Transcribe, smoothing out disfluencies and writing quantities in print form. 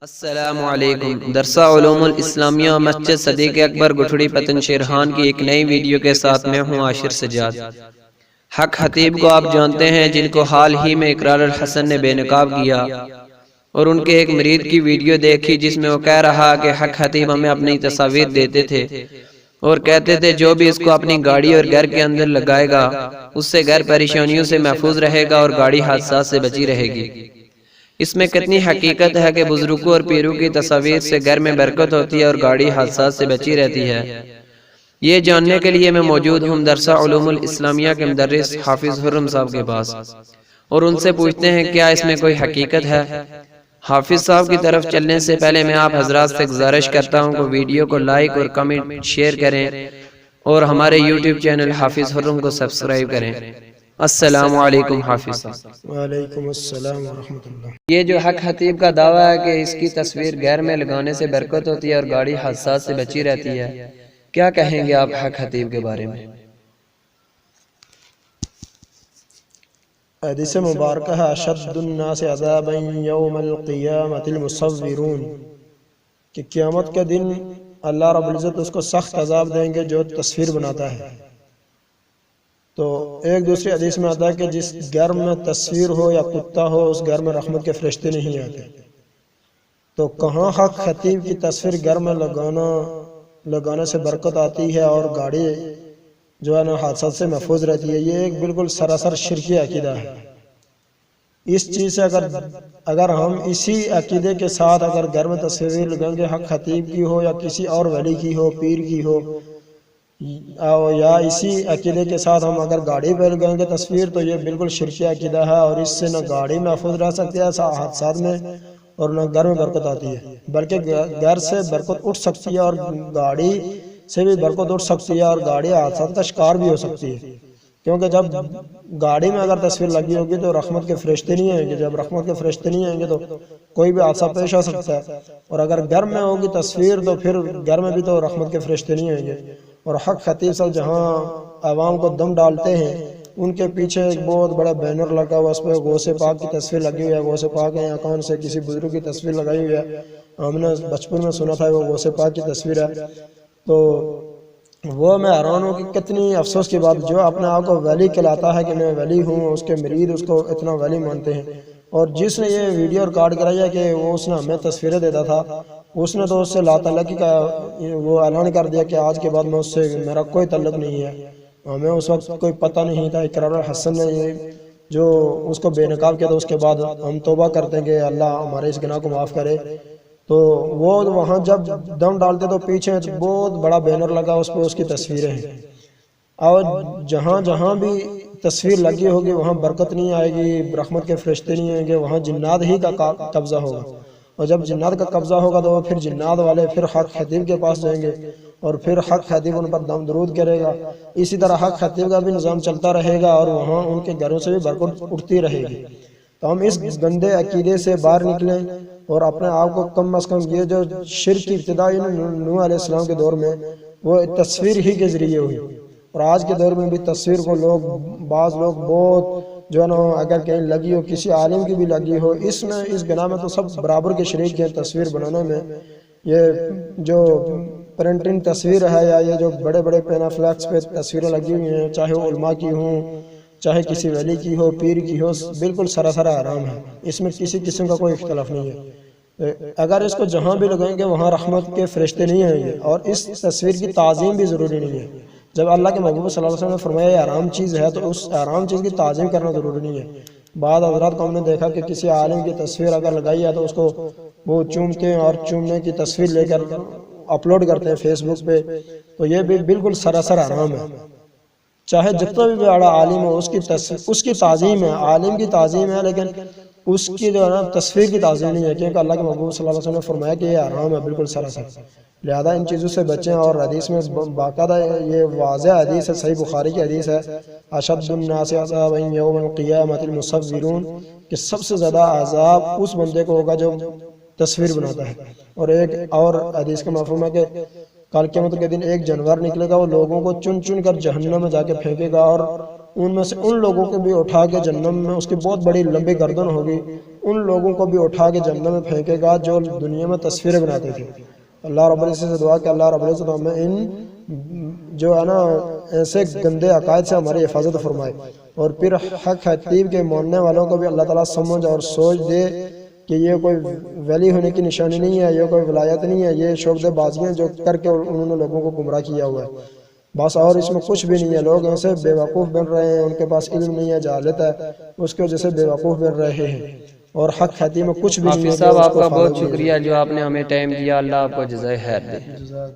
السلام علیکم۔ درسہ علوم الاسلامیہ مسجد صدیق اکبر گٹھڑی پتن شیرخان کی ایک نئی ویڈیو کے ساتھ میں ہوں عاشر سجاد۔ حق خطیب کو آپ جانتے ہیں، جن کو حال ہی میں اقرار الحسن نے بے نقاب کیا اور ان کے ایک مرید کی ویڈیو دیکھی جس میں وہ کہہ رہا کہ حق خطیب ہمیں اپنی تصاویر دیتے تھے اور کہتے تھے جو بھی اس کو اپنی گاڑی اور گھر کے اندر لگائے گا اس سے گھر پریشانیوں سے محفوظ رہے گا اور گاڑی حادثات سے بچی رہے گی۔ اس میں کتنی حقیقت ہے کہ بزرگوں اور پیروں کی تصاویر سے گھر میں برکت ہوتی ہے اور گاڑی حادثات سے بچی رہتی ہے، یہ جاننے کے لیے میں موجود ہوں درسہ علوم الاسلامیہ کے مدرس حافظ حرم صاحب کے پاس، اور ان سے پوچھتے ہیں کیا اس میں کوئی حقیقت ہے۔ حافظ صاحب کی طرف چلنے سے پہلے میں آپ حضرات سے گزارش کرتا ہوں کہ ویڈیو کو لائک اور کمنٹ شیئر کریں اور ہمارے یوٹیوب چینل حافظ حرم کو سبسکرائب کریں۔ السلام علیکم حافظ صاحب۔ وعلیکم السلام ورحمۃ اللہ۔ یہ جو حق خطیب کا دعویٰ ہے کہ اس کی تصویر گھر میں لگانے سے برکت ہوتی ہے اور گاڑی حادثات سے بچی رہتی ہے، کیا کہیں گے آپ حق خطیب کے بارے میں؟ حدیث مبارکہ ہے اشد الناس عذابا یوم القیامت المصورون، کہ قیامت کے دن اللہ رب العزت اس کو سخت عذاب دیں گے جو تصویر بناتا ہے۔ تو ایک دوسری حدیث میں آتا ہے کہ جس گھر میں تصویر ہو یا کتا ہو اس گھر میں رحمت کے فرشتے نہیں آتے۔ تو کہاں حق خطیب کی تصویر گھر میں لگانے سے برکت آتی ہے اور گاڑی جو ہے نا حادثات سے محفوظ رہتی ہے، یہ ایک بالکل سراسر شرکی عقیدہ ہے۔ اس چیز سے اگر ہم اسی عقیدے کے ساتھ اگر گھر میں تصویر لگائیں گے، حق خطیب کی ہو یا کسی اور ولی کی ہو، پیر کی ہو، یا اسی عقیدے کے ساتھ ہم اگر گاڑی پہ لگائیں گے تصویر، تو یہ بالکل شرکی عقیدہ ہے، اور اس سے نہ گاڑی محفوظ رہ سکتی ہے حادثات میں اور نہ گھر میں برکت آتی ہے، بلکہ گھر سے برکت اٹھ سکتی ہے اور گاڑی سے بھی برکت اٹھ سکتی ہے اور گاڑی حادثات کا شکار بھی ہو سکتی ہے، کیونکہ جب گاڑی میں اگر تصویر لگی ہوگی تو رحمت کے فرشتے نہیں آئیں گے، جب رحمت کے فرشتے نہیں آئیں گے تو کوئی بھی حادثہ پیش آ سکتا ہے، اور اگر گھر میں ہوگی تصویر تو پھر گھر میں بھی تو رحمت کے فرشتے نہیں آئیں گے۔ اور حق خطیب صاحب جہاں عوام کو دم ڈالتے ہیں، ان کے پیچھے ایک بہت بڑا بینر لگا ہوا، اس پہ غوث پاک کی تصویر لگی ہوئی ہے، غوث پاک ہے یا کون سے کسی بزرگ کی تصویر لگائی ہوئی ہے، ہم نے بچپن میں سنا تھا وہ غوث پاک کی تصویر ہے۔ تو وہ میں حیران ہوں کہ کتنی افسوس کی بات، جو اپنے آپ کو ولی کہلاتا ہے کہ میں ولی ہوں، اس کے مرید اس کو اتنا ولی مانتے ہیں، اور جس نے یہ ویڈیو ریکارڈ کرائی ہے کہ وہ اس نے ہمیں تصویریں دیتا تھا، اس نے تو اس سے لا تعلقی کا وہ اعلان کر دیا کہ آج کے بعد میں اس سے میرا کوئی تعلق نہیں ہے۔ ہمیں اس وقت کوئی پتہ نہیں تھا، اقرار الحسن نے جو اس کو بے نقاب کیا، تو اس کے بعد ہم توبہ کرتے ہیں کہ اللہ ہمارے اس گناہ کو معاف کرے۔ تو وہ وہاں جب دم ڈالتے تو پیچھے بہت بڑا بینر لگا، اس پہ اس کی تصویریں ہیں، اور جہاں جہاں بھی تصویر لگی ہوگی وہاں برکت نہیں آئے گی، رحمت کے فرشتے نہیں آئیں گے، وہاں جنات ہی کا قبضہ ہوگا، اور جب جنات کا قبضہ ہوگا تو پھر جنات والے پھر حق خطیب کے پاس جائیں گے اور پھر حق خطیب ان پر دم درود کرے گا۔ اسی طرح حق خطیب کا بھی نظام چلتا رہے گا اور وہاں ان کے گھروں سے بھی برکت اٹھتی رہے گی۔ تو ہم اس گندے عقیدے سے باہر نکلیں اور اپنے آپ کو کم از کم، یہ جو شرک کی ابتدا نوح علیہ السلام کے دور میں وہ تصویر ہی کے ذریعے ہوئی، اور آج کے دور میں بھی تصویر کو بعض لوگ بہت جو ہے نا اگر کہیں لگی ہو، کسی عالم کی بھی لگی ہو، اس گناہ میں تو سب برابر کے شریک ہیں تصویر بنانے میں۔ یہ جو پرنٹنگ تصویر ہے یا یہ جو بڑے بڑے پینا فلیکس پہ تصویریں لگی ہوئی ہیں، چاہے وہ علماء کی ہوں، چاہے کسی ولی کی ہو، پیر کی ہو، بالکل سراسر حرام ہے، اس میں کسی قسم کا کوئی اختلاف نہیں ہے۔ اگر اس کو جہاں بھی لگائیں گے وہاں رحمت کے فرشتے نہیں آئیں گے، اور اس تصویر کی تعظیم بھی ضروری نہیں ہے۔ جب اللہ کے محبوب صلی اللہ علیہ وسلم نے فرمایا یہ حرام چیز ہے تو اس حرام چیز کی تعظیم کرنا ضروری نہیں ہے۔ بعض حضرات کو ہم نے دیکھا کہ کسی عالم کی تصویر اگر لگائی ہے تو اس کو وہ چومتے ہیں اور چومنے کی تصویر لے کر اپلوڈ کرتے ہیں فیس بک پہ، تو یہ بھی بالکل سراسر حرام ہے۔ چاہے جتنا بھی بڑا عالم ہو، اس کی تعظیم ہے، عالم کی تعظیم ہے، لیکن اس کی جو ہے نا تصویر کی تعظیم نہیں ہے، کیونکہ اللہ کے محبوب صلی اللہ علیہ وسلم نے فرمایا کہ یہ حرام ہے بالکل سراسر۔ لہذا ان چیزوں سے بچیں، اور حدیث میں باقاعدہ یہ واضح حدیث ہے، صحیح بخاری کی حدیث ہے اشد الناس عذابا یوم القیامت المصورون، کہ سب سے زیادہ عذاب اس بندے کو ہوگا جو تصویر بناتا ہے۔ اور ایک اور حدیث کا مفہوم ہے کہ کل قیامت کے دن ایک جانور نکلے گا، وہ لوگوں کو چن چن کر جہنم میں جا کے پھینکے گا، اور ان میں سے ان لوگوں کو بھی اٹھا کے جہنم میں، اس کی بہت بڑی لمبی گردن ہوگی، ان لوگوں کو بھی اٹھا کے جہنم میں پھینکے گا جو دنیا میں تصویریں بناتے تھے۔ اللہ رب العزت سے دعا کہ اللہ رب العزت ہمیں ان جو ہے نا ایسے گندے عقائد سے ہماری حفاظت فرمائے، اور پھر حق خطیب کے ماننے والوں کو بھی اللہ تعالیٰ سمجھ اور سوچ دے کہ یہ کوئی ولی ہونے کی نشانی نہیں ہے، یہ کوئی ولایت نہیں ہے، یہ شعبدے بازیاں جو کر کے انہوں نے لوگوں کو گمراہ کیا ہوا ہے بس، اور اس میں کچھ بھی نہیں ہے۔ لوگ ایسے بیوقوف بن رہے ہیں، ان کے پاس علم نہیں ہے، جہالت ہے، اس کی وجہ سے بیوقوف بن رہے ہیں، اور حق خطیب میں کچھ بھی نہیں ہے حافظ جو صاحب اس آپ کو کا فالو بہت کیے۔ شکریہ جو آپ نے ہمیں ٹائم دیا، اللہ آپ کو جزائے خیر دے۔